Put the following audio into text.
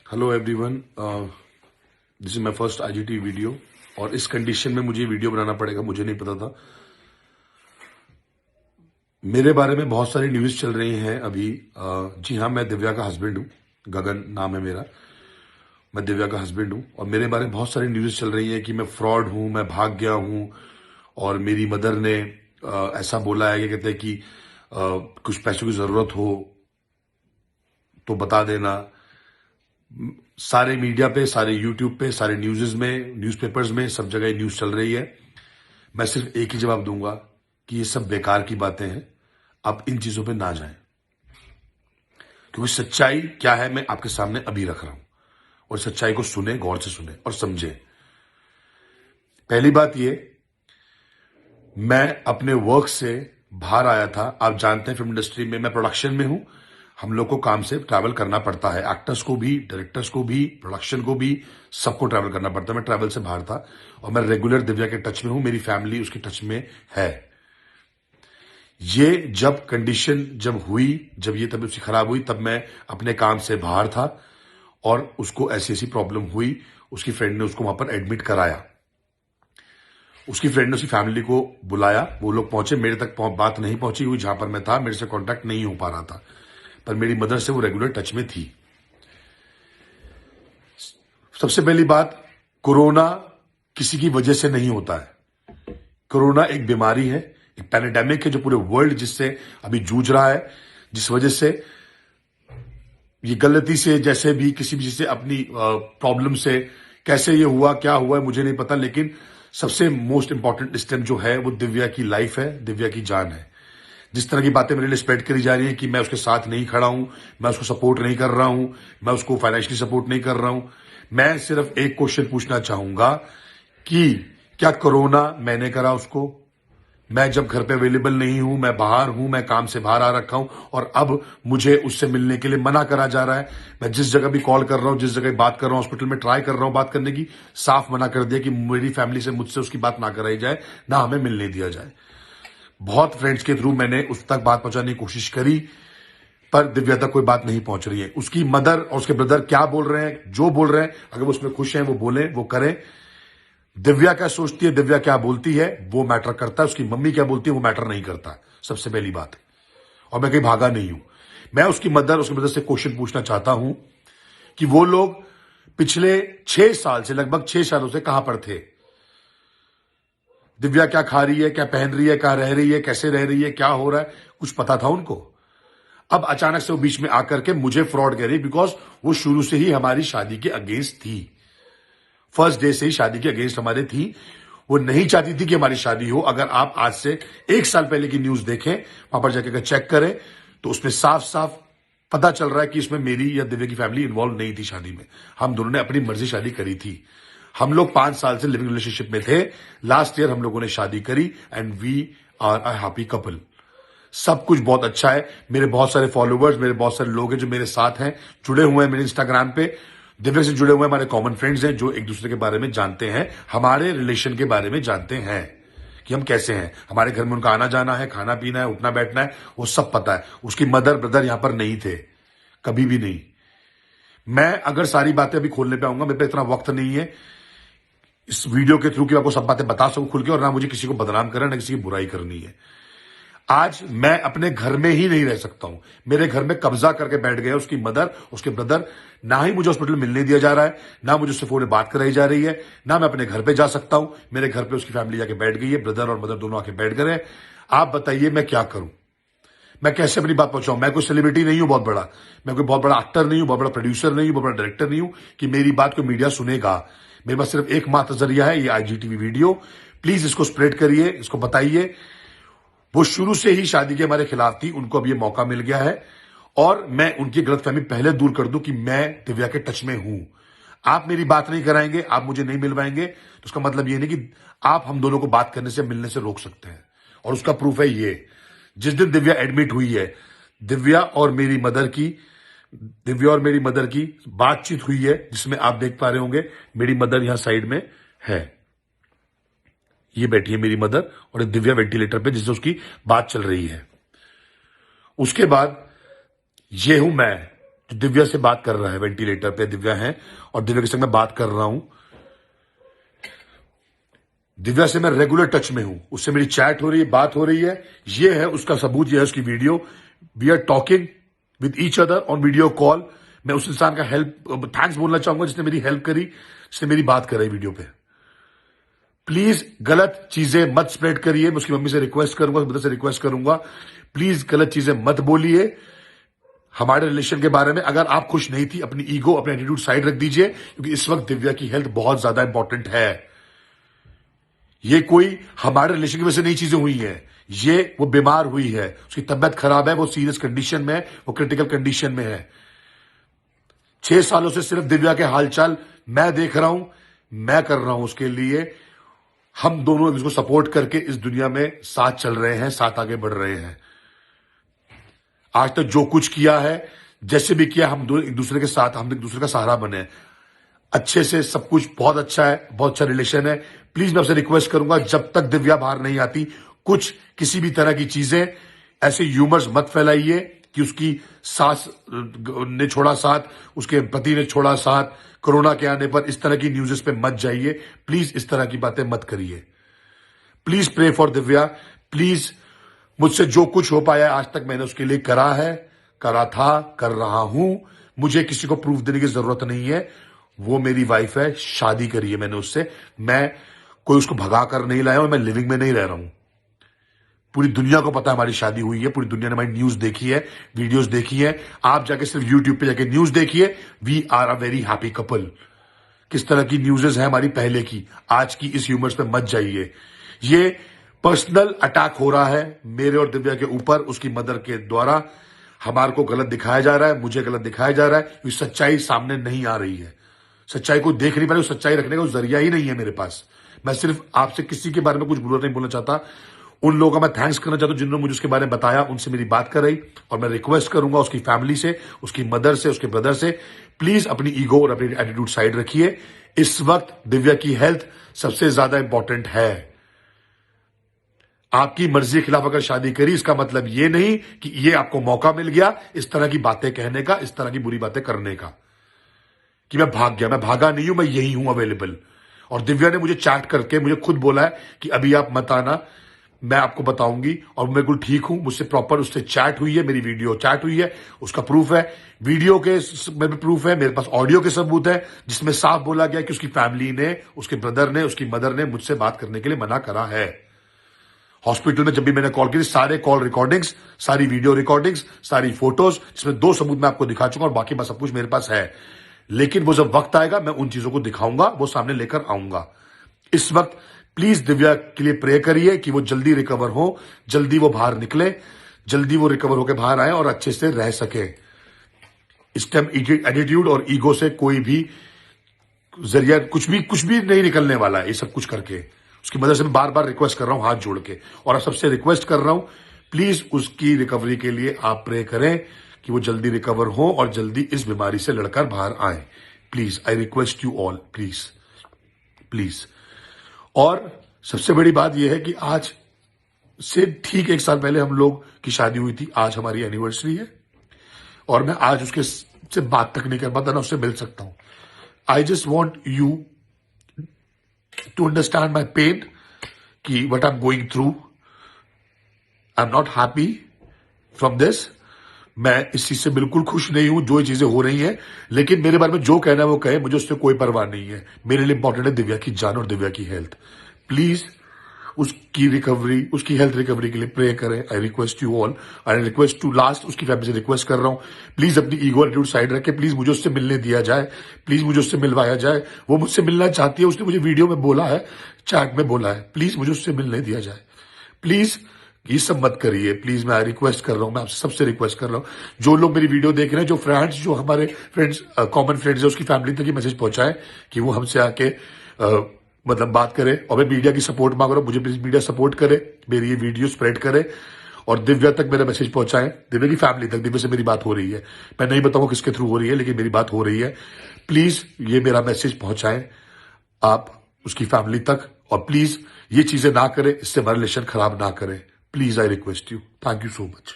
Hello everyone, this is my first IGT video और इस condition में मुझे वीडियो बनाना पड़ेगा। मुझे नहीं पता था। मेरे बारे में बहुत सारी न्यूज़ चल रही हैं अभी। जी हाँ, मैं दिव्या का हस्बैंड हूँ। गगन नाम है मेरा। मैं दिव्या का हस्बैंड हूँ और मेरे बारे में बहुत सारी न्यूज़ चल रही है कि मैं फ्रॉड हूँ, मैं भाग गया हूँ और मेरी मदर ने ऐसा बोला है कि कहते हैं कि कुछ पैसों की ज़रूरत हो तो बता देना। सारे मीडिया पे, सारे यूट्यूब पे, सारे न्यूज़ में, न्यूज़पेपर्स में, सब जगह न्यूज़ चल रही है। मैं सिर्फ एक ही जवाब दूंगा कि ये सब बेकार की बातें हैं। आप इन चीजों पे ना जाएं, क्योंकि सच्चाई क्या है मैं आपके सामने अभी रख रहा हूं और सच्चाई को सुने, गौर से सुने और समझे। पहली बात ये, मैं अपने वर्क से बाहर आया था। आप जानते हैं फिल्म इंडस्ट्री में मैं प्रोडक्शन में हूं। हम लोग को काम से ट्रैवल करना पड़ता है, एक्टर्स को भी, डायरेक्टर्स को भी, प्रोडक्शन को भी, सबको ट्रैवल करना पड़ता है। मैं ट्रैवल से बाहर था और मैं रेगुलर दिव्या के टच में हूं। मेरी फैमिली उसके टच में है। ये जब कंडीशन जब हुई, जब ये तबीयत उसकी खराब हुई, तब मैं अपने काम से बाहर था और उसको ऐसी ऐसी प्रॉब्लम हुई। उसकी फ्रेंड ने उसको वहां पर एडमिट कराया। उसकी फ्रेंड ने उसकी फैमिली को बुलाया, वो लोग पहुंचे। मेरे तक बात नहीं पहुंची हुई। जहां पर मैं था मेरे से कांटेक्ट नहीं हो पा रहा था, पर मेरी मदर से वो रेगुलर टच में थी। सबसे पहली बात, कोरोना किसी की वजह से नहीं होता है। कोरोना एक बीमारी है, एक पैंडेमिक है जो पूरे वर्ल्ड जिससे अभी जूझ रहा है, जिस वजह से ये गलती से जैसे भी किसी भी चीज से अपनी प्रॉब्लम से कैसे ये हुआ, क्या हुआ है मुझे नहीं पता, लेकिन सबसे मोस्ट इंपॉर्टेंट स्टेप जो है वो दिव्या की लाइफ है, दिव्या की जान है। जिस तरह की बातें मेरे लिए स्प्रेड करी जा रही है कि मैं उसके साथ नहीं खड़ा हूं, मैं उसको सपोर्ट नहीं कर रहा हूं, मैं उसको फाइनेंशियली सपोर्ट नहीं कर रहा हूं। मैं सिर्फ एक क्वेश्चन पूछना चाहूंगा कि क्या कोरोना मैंने करा उसको? मैं जब घर पे अवेलेबल नहीं हूं, मैं बाहर हूं, मैं काम से बाहर आ रखा हूं और अब मुझे उससे मिलने के लिए मना करा जा रहा है। मैं जिस जगह भी कॉल कर रहा हूं, जिस जगह बात कर रहा हूं, हॉस्पिटल में ट्राई कर रहा हूं बात करने की, साफ मना कर दिया कि मेरी फैमिली से, मुझसे उसकी बात ना कराई जाए, ना हमें मिलने दिया जाए। बहुत फ्रेंड्स के थ्रू मैंने उस तक बात पहुंचाने की कोशिश करी, पर दिव्या तक कोई बात नहीं पहुंच रही है। उसकी मदर और उसके ब्रदर क्या बोल रहे हैं, जो बोल रहे हैं, अगर वो उसमें खुश हैं वो बोलें, वो करें। दिव्या क्या सोचती है, दिव्या क्या बोलती है, वो मैटर करता है। उसकी मम्मी क्या बोलती है वो मैटर नहीं करता, सबसे पहली बात। और मैं कहीं भागा नहीं हूं। मैं उसकी मदर, उसकी मदर से क्वेश्चन पूछना चाहता हूं कि वो लोग पिछले 6 साल से, लगभग 6 सालों से कहां पर थे? दिव्या क्या खा रही है, क्या पहन रही है, कहां रह रही है, कैसे रह रही है, क्या हो रहा है, कुछ पता था उनको? अब अचानक से वो बीच में आकर के मुझे फ्रॉड कह रही, बिकॉज वो शुरू से ही हमारी शादी के अगेंस्ट थी। फर्स्ट डे से ही शादी के अगेंस्ट हमारे थी। वो नहीं चाहती थी कि हमारी शादी हो। अगर आप आज से 1 साल पहले की न्यूज देखें, वहां पर जाकर चेक करें, तो उसमें साफ साफ पता चल रहा है कि इसमें मेरी या दिव्या की फैमिली इन्वॉल्व नहीं थी शादी में। हम दोनों ने अपनी मर्जी शादी करी थी। हम लोग 5 साल से लिविंग रिलेशनशिप में थे। लास्ट ईयर हम लोगों ने शादी करी and we are a happy couple. सब कुछ बहुत अच्छा है। मेरे बहुत सारे फॉलोवर्स, मेरे बहुत सारे लोग हैं जो मेरे साथ हैं, जुड़े हुए हैं मेरे इंस्टाग्राम पे। दिव्या से जुड़े हुए हमारे कॉमन फ्रेंड्स हैं जो एक दूसरे के बारे में जानते हैं, हमारे रिलेशन के बारे में जानते हैं कि हम कैसे हैं। हमारे घर में उनका आना जाना है, खाना पीना है, उठना बैठना है, वो सब पता है। उसकी मदर ब्रदर यहां पर नहीं थे, कभी भी नहीं। मैं अगर सारी बातें अभी खोलने पे आऊंगा, मेरे पे इतना वक्त नहीं है इस वीडियो के थ्रू कि आपको सब बातें बता सकूं खुल के, और ना मुझे किसी को बदनाम करना, ना किसी की बुराई करनी है। आज मैं अपने घर में ही नहीं रह सकता हूं। मेरे घर में कब्जा करके बैठ गए उसकी मदर, उसके ब्रदर। ना ही मुझे हॉस्पिटल मिलने दिया जा रहा है, ना मुझे उससे फोन पे बात कराई जा रही है, ना मैं अपने घर पे जा सकता हूं। मेरे घर पे उसकी फैमिली जाके बैठ गई है, ब्रदर और मदर दोनों आके बैठ गए। आप बताइए मैं क्या करूं? मैं कैसे अपनी बात पहुंचाऊं? मैं कोई सेलिब्रिटी नहीं हूं बहुत बड़ा, मैं कोई बहुत बड़ा एक्टर नहीं हूं, बहुत बड़ा प्रोड्यूसर नहीं हूं, बहुत बड़ा डायरेक्टर नहीं हूं कि मेरी बात को मीडिया सुनेगा। मेरे पास सिर्फ एकमात्र जरिया है, ये आईजीटीवी वीडियो। प्लीज इसको स्प्रेड करिए, इसको बताइए। वो शुरू से ही शादी के हमारे खिलाफ थी, उनको अब ये मौका मिल गया है और मैं उनकी गलतफहमी पहले दूर कर दूं कि मैं दिव्या के टच में हूं। आप मेरी बात नहीं कराएंगे, आप मुझे नहीं मिलवाएंगे, तो उसका मतलब ये नहीं कि आप हम दोनों को बात करने से, मिलने से रोक सकते हैं। और उसका प्रूफ है ये, जिस दिन दिव्या एडमिट हुई है, दिव्या और मेरी मदर की दिव्या और मेरी मदर की बातचीत हुई है, जिसमें आप देख पा रहे होंगे मेरी मदर यहां साइड में है। ये बैठी है मेरी मदर और एक दिव्या वेंटिलेटर पे, जिससे उसकी बात चल रही है। उसके बाद ये हूं मैं, जो दिव्या से बात कर रहा है, वेंटिलेटर पे दिव्या है और दिव्या के संग मैं बात कर रहा हूं। दिव्या से मैं रेगुलर टच में हूं, उससे मेरी चैट हो रही है, बात हो रही है। ये है उसका सबूत, ये है उसकी video. We are talking with each other on video call. मैं उस इंसान का थैंक्स बोलना चाहूंगा जिसने मेरी हेल्प करी, जिसने मेरी बात करी वीडियो पे। प्लीज गलत चीजें मत स्प्रेड करिए। मैं उसकी मम्मी से रिक्वेस्ट करूंगा, उसकी मदर से रिक्वेस्ट करूंगा, प्लीज गलत चीजें मत बोलिए हमारे रिलेशन के बारे में। अगर आप खुश नहीं थी, अपनी ईगो, अपने एटीट्यूड साइड रख दीजिए, क्योंकि इस वक्त दिव्या की हेल्थ बहुत ज्यादा इंपॉर्टेंट है। ये कोई हमारे रिलेशन की वजह से नई चीजें हुई हैं, ये वो बीमार हुई है, उसकी तबियत खराब है, वो सीरियस कंडीशन में है, वो क्रिटिकल कंडीशन में है। 6 सालों से सिर्फ दिव्या के हालचाल मैं देख रहा हूं, मैं कर रहा हूं उसके लिए। हम दोनों इसको सपोर्ट करके इस दुनिया में साथ चल रहे हैं, साथ आगे बढ़ रहे हैं। आज तक जो कुछ किया है, जैसे भी किया, हम दोनों एक दूसरे के साथ, हम एक दूसरे का सहारा बने। अच्छे से सब कुछ बहुत अच्छा है, बहुत अच्छा रिलेशन है। प्लीज मैं आपसे रिक्वेस्ट करूंगा, जब तक दिव्या बाहर नहीं आती, कुछ किसी भी तरह की चीजें, ऐसे ह्यूमर्स मत फैलाइए कि उसकी सास ने छोड़ा साथ, उसके पति ने छोड़ा साथ, कोरोना के आने पर इस तरह की न्यूज़ेस पे मत जाइए। प्लीज इस तरह की बातें मत करिए। Please pray for Divya. Please मुझसे जो कुछ हो पाया आज तक मैंने उसके लिए करा है, करा था, कर रहा हूं। मुझे किसी को प्रूफ देने की जरूरत नहीं है। वो मेरी वाइफ है, शादी करी है मैंने उससे। मैं कोई उसको भगा कर नहीं लाया हूं, मैं लिविंग में नहीं रह रहा हूं। पूरी दुनिया को पता है हमारी शादी हुई है, पूरी दुनिया ने हमारी न्यूज देखी है, वीडियोस देखी है। आप जाके सिर्फ यूट्यूब पे जाके न्यूज देखिए। We are a very happy couple. किस तरह की न्यूज़ेस है हमारी पहले की, आज की इस ह्यूमर्स पे मत जाइए। ये पर्सनल अटैक हो रहा है मेरे और दिव्या के ऊपर, उसकी मदर के द्वारा। हमारे को गलत दिखाया जा रहा है, मुझे गलत दिखाया जा रहा है। ये सच्चाई सामने नहीं आ रही है, सच्चाई को देख नहीं पा रही। सच्चाई रखने का जरिया ही नहीं है मेरे पास। मैं सिर्फ आपसे किसी के बारे में कुछ बुरा नहीं बोलना चाहता। उन लोगों का मैं थैंक्स करना चाहता हूं जिन्होंने मुझे उसके बारे में बताया, उनसे मेरी बात कराई। और मैं रिक्वेस्ट करूंगा उसकी फैमिली से, उसकी मदर से, उसके ब्रदर से, प्लीज अपनी ईगो और अपनी एटीट्यूड साइड रखिए। इस वक्त दिव्या की हेल्थ सबसे ज्यादा इंपॉर्टेंट है। आपकी मर्जी के खिलाफ अगर शादी करी, इसका मतलब ये नहीं कि ये आपको मौका मिल गया इस तरह की बातें कहने का, इस तरह की बुरी बातें करने का, कि मैं भाग गया। मैं भागा नहीं हूं, मैं यही हूं अवेलेबल। और दिव्या ने मुझे चैट करके मुझे खुद बोला है कि अभी आप मत आना, मैं आपको बताऊंगी। और मैं बिल्कुल ठीक हूं, मुझसे प्रॉपर उससे चैट हुई है, मेरी वीडियो चैट हुई है, उसका प्रूफ है, वीडियो के में भी प्रूफ है, मेरे पास ऑडियो के सबूत है, जिसमें साफ बोला गया कि उसकी फैमिली ने, उसके ब्रदर ने, उसकी मदर ने मुझसे बात करने के लिए मना करा है। हॉस्पिटल में जब भी मैंने कॉल की, सारे कॉल रिकॉर्डिंग्स, सारी वीडियो रिकॉर्डिंग्स, सारी फोटोज, जिसमें 2 सबूत मैं आपको दिखा चुका और बाकी बस सब कुछ मेरे पास है। लेकिन वो जब वक्त आएगा, मैं उन चीजों को दिखाऊंगा, वो सामने लेकर आऊंगा। इस वक्त प्लीज दिव्या के लिए प्रे करिए कि वो जल्दी रिकवर हो, जल्दी वो बाहर निकले, जल्दी वो रिकवर होकर बाहर आए और अच्छे से रह सके। इस टाइम एटीट्यूड और ईगो से कोई भी जरिया, कुछ भी नहीं निकलने वाला है। ये सब कुछ करके उसकी मदद से मैं बार बार रिक्वेस्ट कर रहा हूं हाथ जोड़ के, और आप सबसे रिक्वेस्ट कर रहा हूं, प्लीज उसकी रिकवरी के लिए आप प्रे करें कि वो जल्दी रिकवर हो और जल्दी इस बीमारी से लड़कर बाहर आए। Please, I request you all, please please. और सबसे बड़ी बात यह है कि आज से ठीक 1 साल पहले हम लोग की शादी हुई थी। आज हमारी एनिवर्सरी है और मैं आज उसके से बात तक नहीं कर पाता, ना उससे मिल सकता हूं। I just want you to understand my pain, कि what I am going through. I am not happy from this. मैं इस चीज से बिल्कुल खुश नहीं हूं जो ये चीजें हो रही हैं, लेकिन मेरे बारे में जो कहना है वो कहे, मुझे उससे कोई परवाह नहीं है। मेरे लिए इंपॉर्टेंट है दिव्या की जान और दिव्या की हेल्थ। प्लीज उसकी रिकवरी, उसकी हेल्थ रिकवरी के लिए प्रे करें। I request you all, I request to last, उसकी फैमिली से रिक्वेस्ट कर रहा हूं, प्लीज अपनी ईगो एटीट्यूड साइड रखे। प्लीज मुझे उससे मिलने दिया जाए, प्लीज मुझे उससे मिलवाया जाए। वो मुझसे मिलना चाहती है, उसने मुझे वीडियो में बोला है, चैट में बोला है, प्लीज मुझे उससे मिलने दिया जाए। प्लीज ये सब मत करिए, प्लीज। मैं रिक्वेस्ट कर रहा हूं, मैं आपसे सबसे रिक्वेस्ट कर रहा हूं, जो लोग मेरी वीडियो देख रहे हैं, जो फ्रेंड्स, जो हमारे फ्रेंड्स, कॉमन फ्रेंड्स है, उसकी फैमिली तक ये मैसेज पहुंचाए कि वो हमसे आके मतलब बात करे। और मैं मीडिया की सपोर्ट मांग रहा हूं, मुझे प्लीज मीडिया सपोर्ट करे, मेरी ये वीडियो स्प्रेड करे और दिव्या तक मेरा मैसेज पहुंचाए, दिव्या की फैमिली तक। दिव्या से मेरी बात हो रही है, मैं नहीं बताऊंगा किसके थ्रू हो रही है, लेकिन मेरी बात हो रही है। प्लीज ये मेरा मैसेज पहुंचाएं आप उसकी फैमिली तक, और प्लीज ये चीजें ना करें, इससे हमारा रिलेशन खराब ना करें। Please, I request you. Thank you so much.